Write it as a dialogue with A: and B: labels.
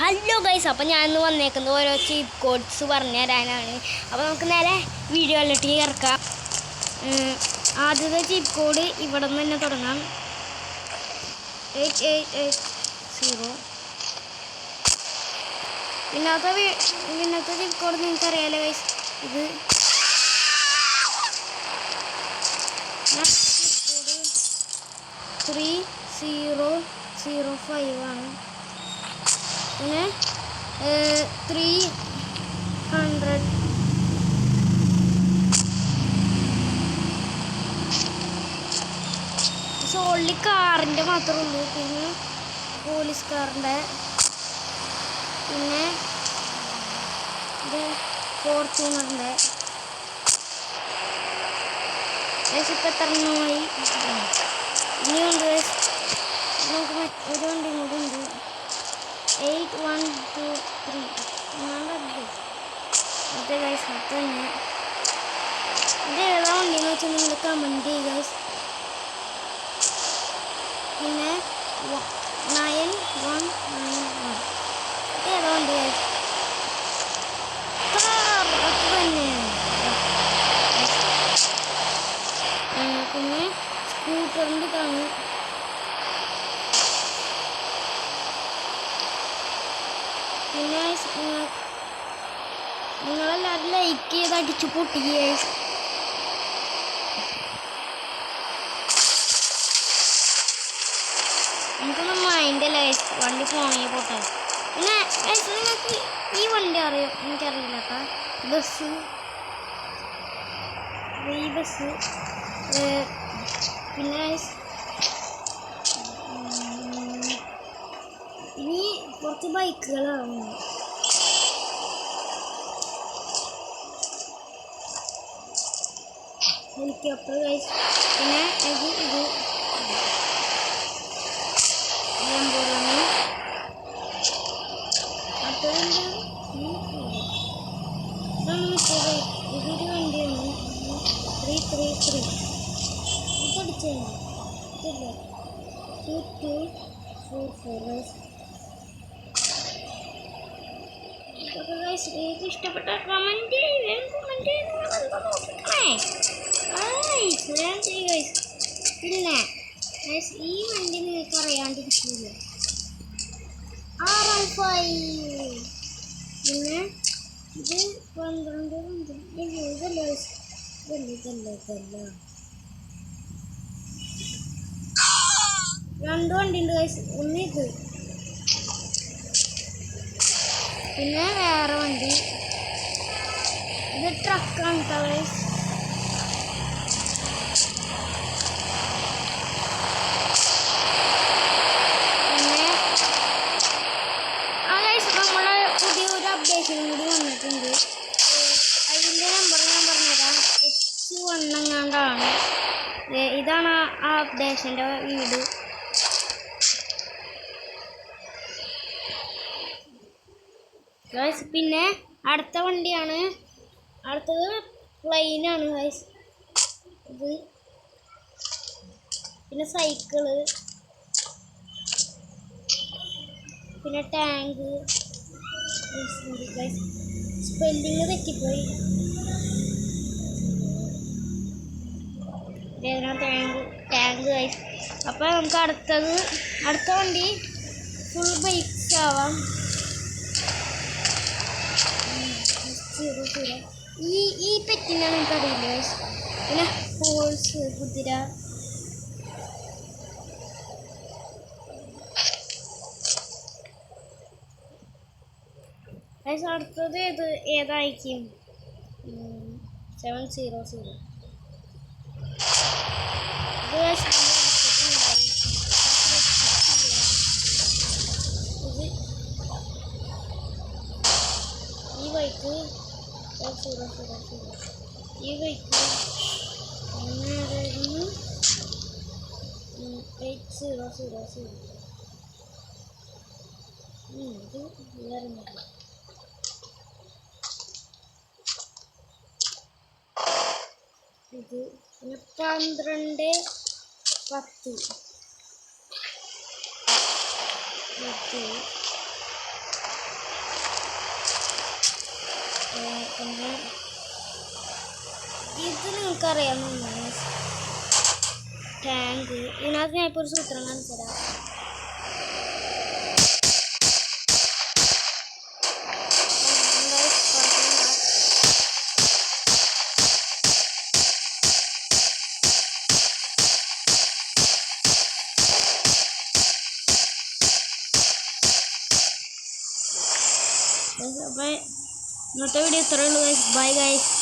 A: Hello guys, അപ്പോൾ ഞാനിന്ന് വന്നേക്കുന്നത് ഓരോ ചീപ്പ് കോഡ്സ് പറഞ്ഞു തരാനാണ്. അപ്പോൾ നമുക്ക് നേരെ വീഡിയോയിലോട്ട് ഇറക്കാം. ആദ്യത്തെ ചീപ്പ് കോഡ് ഇവിടെ നിന്ന് തന്നെ തുടങ്ങാം. 8880. പിന്നത്തെ ചീപ്പ് കോഡ് നിങ്ങൾക്ക് അറിയാലോ ഗൈസ്. ഇത് കോഡ് 3005 ആണ്. പിന്നെ 300 ഓൺലി കാറിൻ്റെ മാത്രമേ ഉള്ളൂ. പിന്നെ പോലീസ് കാറിൻ്റെ, പിന്നെ ഇത് ഫോർച്യൂണറിൻ്റെ. ഇപ്പം എത്ര എണ്ണമായി ഇനിയുണ്ട്. നമുക്ക് ഒരു വണ്ടി കൂടി ഉണ്ട്. 8123 അതെ ഗൈസ്, അത് തന്നെ. ഇത് ഏതാ വണ്ടിയെന്ന് വെച്ചാൽ നിങ്ങൾ കമൻറ്റ് ചെയ്യുക ഗൈസ്. പിന്നെ 9191 ഇത് ഏതാ വണ്ടി ഗൈസ്? അത് തന്നെ. പിന്നെ സ്കൂട്ടറിൻ്റെ ഇതാണ്. പിന്നെ നിങ്ങളെല്ലാവരും ലൈക്ക് ചെയ്ത് അടിച്ചു പൊട്ടിക്കുക. എനിക്കൊന്നും മൈൻഡല്ല വണ്ടി പോണെങ്കിൽ പോട്ടെ. പിന്നെ നിങ്ങൾക്ക് ഈ വണ്ടി അറിയോ? എനിക്കറിയില്ല കേട്ടോ. ബസ് പിന്നെ ഇനി കുറച്ച് ബൈക്കുകളാണ്. Helicopter guys. പിന്നെ ഇത് ലംബോർഗിനി. അടുത്തതിൻ്റെ ഇതൊരു വണ്ടിയാണ്. 333 ഇതടിച്ചാണ്. ഇതല്ലേ 2244 ഗൈസ്. നിങ്ങൾക്ക് ഇഷ്ടപ്പെട്ട കമൻറ്റ് പിന്നെ ഈ വണ്ടി നിങ്ങൾക്ക് അറിയാണ്ടിരിക്കില്ല. R15. പിന്നെ ഇത് 12 ഇതല്ല രണ്ട് വണ്ടി ഉണ്ട് ഗൈസ്. ഒന്ന് ഇത്, പിന്നെ വേറെ വണ്ടി. ഇത് ട്രക്കാണ് കേട്ടോ ഗൈസ്. പിന്നെ നമ്മളെ പുതിയൊരു അപ്ഡേഷനും കൂടി വന്നിട്ടുണ്ട്. അതിൻ്റെ നമ്പർ ഞാൻ പറഞ്ഞുതരാം. H1 എങ്ങാണ്ടാണ്. ഇതാണ് ആ അപ്ഡേഷൻ്റെ വീട്. ഗൈസ് പിന്നെ അടുത്ത വണ്ടിയാണ്. അടുത്തത് പ്ലെയിനാണ് ഗൈസ്. ഇത് പിന്നെ സൈക്കിള്, പിന്നെ ടാങ്ക്. സ്പെല്ലിങ് തെറ്റിപ്പോയി. Tank guys. അപ്പോൾ നമുക്ക് അടുത്ത വണ്ടി ഫുൾ ബൈക്സ് ആവാം. ഈ പെറ്റിനെ നമുക്കറിയില്ല ഗൈസ്. പിന്നെ ഹോഴ്സ്, കുതിര. ഗൈസ് അടുത്തത് ഏതായിരിക്കും? 700. ഈ ബൈക്ക് 000. ഈ ബൈക്ക് 8000. ഇത് വേറെ ഇത് പിന്നെ 1210. പിന്നെ ഇത് നിങ്ങൾക്കറിയാവുന്ന ടാങ്ക്. ഇതിനകത്ത് ഞാൻ ഇപ്പോൾ ഒരു സൂത്രം കാണിച്ചു തരാം. അപ്പോൾ ഇന്നത്തെ വീഡിയോ ഇത്രയേ ഉള്ളൂ ഗൈസ്. Bye guys.